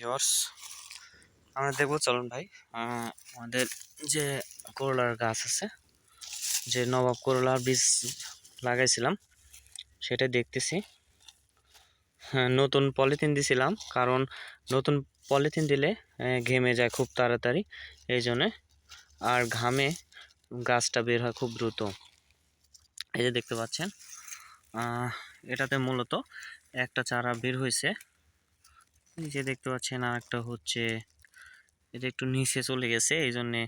Viewers আমরা দেখবো, চলুন ভাই। আমাদের যে করলার গাছ আছে, যে নবাব করলার বীজ লাগাইছিলাম সেটা দেখতেছি। হ্যাঁ, নতুন পলিথিন দিছিলাম, কারণ নতুন পলিথিন দিলে ঘেমে যায় খুব তাড়াতাড়ি, এই জন্যে। আর ঘামে গাছটা বের হয় খুব দ্রুত। এই যে দেখতে পাচ্ছেন, এটাতে মূলত একটা চারা বের হয়েছে, এই যে দেখতে পাচ্ছেন। আর একটা হচ্ছে এটা একটু নিচে চলে গেছে, এই জন্যে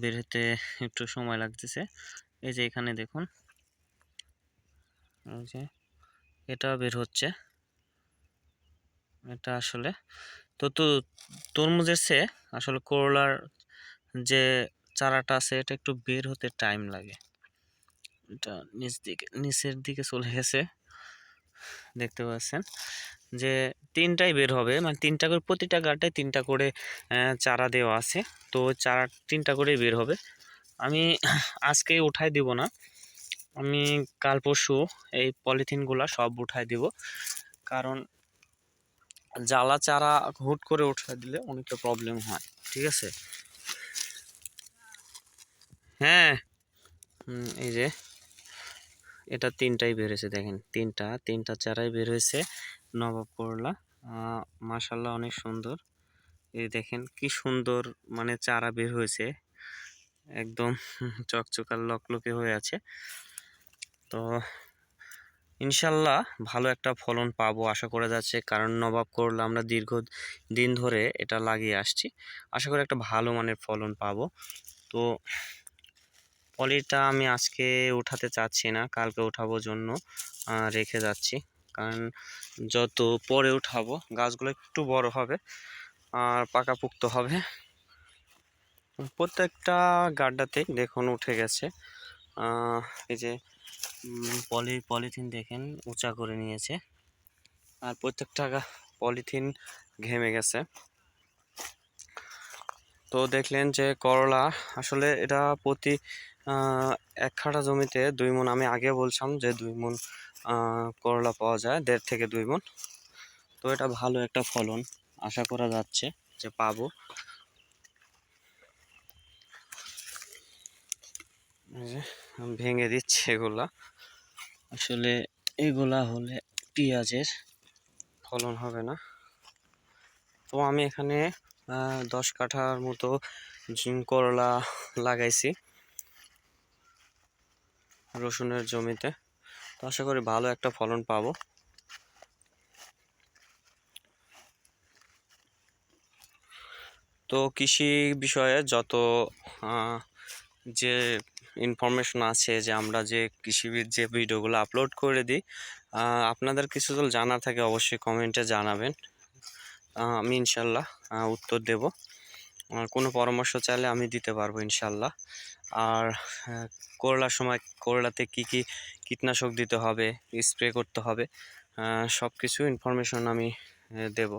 বের হতে একটু সময় লাগতেছে। এই যে এখানে দেখুন, এই যে এটা বের হচ্ছে। এটা আসলে তো তরমুজের চেয়ে আসলে করলার যে চারাটা আছে এটা একটু বের হতে টাইম লাগে। এটা নিচের দিকে চলে গেছে, দেখতে পাচ্ছেন যে তিনটাই বের হবে, মানে তিনটা করে, প্রতিটা গাঁটে তিনটা করে চারা দেওয়া আছে। তো চারা তিনটা করেই বের হবে। আমি আজকে উঠাই দিব না, আমি কাল পরশু এই পলিথিনগুলা সব উঠাই দিব, কারণ জ্বালা চারা হুট করে উঠাই দিলে অনেকটা প্রবলেম হয়। ঠিক আছে? হ্যাঁ, এই যে এটা তিনটাই বের হয়েছে, দেখেন তিনটা চারাই বের হয়েছে নবাব করলা। মাশাল্লাহ, অনেক সুন্দর। এই দেখেন কি সুন্দর, মানে চারা বের হয়েছে, একদম চকচকার লকলকে হয়ে আছে। তো ইনশাল্লাহ ভালো একটা ফলন পাবো আশা করা যাচ্ছে, কারণ নবাব করলা আমরা দীর্ঘ দিন ধরে এটা লাগিয়ে আসছি। আশা করি একটা ভালো মানের ফলন পাবো। তো পলিটা আমি আজকে উঠাতে চাচ্ছি না, কালকে উঠাবো জন্য রেখে যাচ্ছি, কারণ যত পরে উঠাবো গাছগুলো একটু বড় হবে আর পাকাপোক্ত হবে। প্রত্যেকটা গাড্ডাতে দেখুন উঠে গেছে। এই যে পলিথিন দেখেন উঁচা করে নিয়েছে, আর প্রত্যেকটা পলিথিন ঘেমে গেছে। তো দেখলেন যে করলা আসলে এটা প্রতি এক কাঠা জমিতে 2 মণ, আমি আগে বলছিলাম যে 2 মণ করলা পাওয়া যায়, 1.5 থেকে 2 মণ। তো এটা ভালো একটা ফলন আশা করা যাচ্ছে যে পাবো। ভেঙে দিচ্ছে এগুলা, আসলে এগুলা হলে পেঁয়াজের ফলন হবে না। তো আমি এখানে 10 কাঠার মতো করলা লাগাইছি রসুনের জমিতে। তো আশা করি ভালো একটা ফলন পাবো। তো কৃষি বিষয়ে যত যে ইনফরমেশন আছে, যে আমরা যে কৃষিবিদ যে ভিডিওগুলো আপলোড করে দিই, আপনাদের কিছু যদি জানার থাকে অবশ্যই কমেন্টে জানাবেন, আমি ইনশাল্লাহ উত্তর দেব। কোনো পরামর্শ চাইলে আমি দিতে পারবো ইনশাল্লাহ। আর করলার সময় করলাতে কি কি কীটনাশক দিতে হবে, স্প্রে করতে হবে, সব কিছু ইনফরমেশন আমি দেব।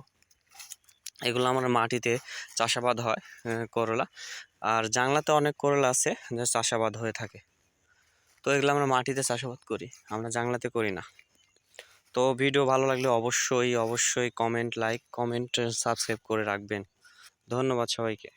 এগুলো আমার মাটিতে চাষাবাদ হয় করলা, আর জাংলাতে অনেক করলা আছে যা চাষাবাদ হয়ে থাকে। তো এগুলো আমরা মাটিতে চাষাবাদ করি, আমরা জাংলাতে করি না। তো ভিডিও ভালো লাগলে অবশ্যই কমেন্ট, লাইক, কমেন্ট, সাবস্ক্রাইব করে রাখবেন। ধন্যবাদ সবাইকে।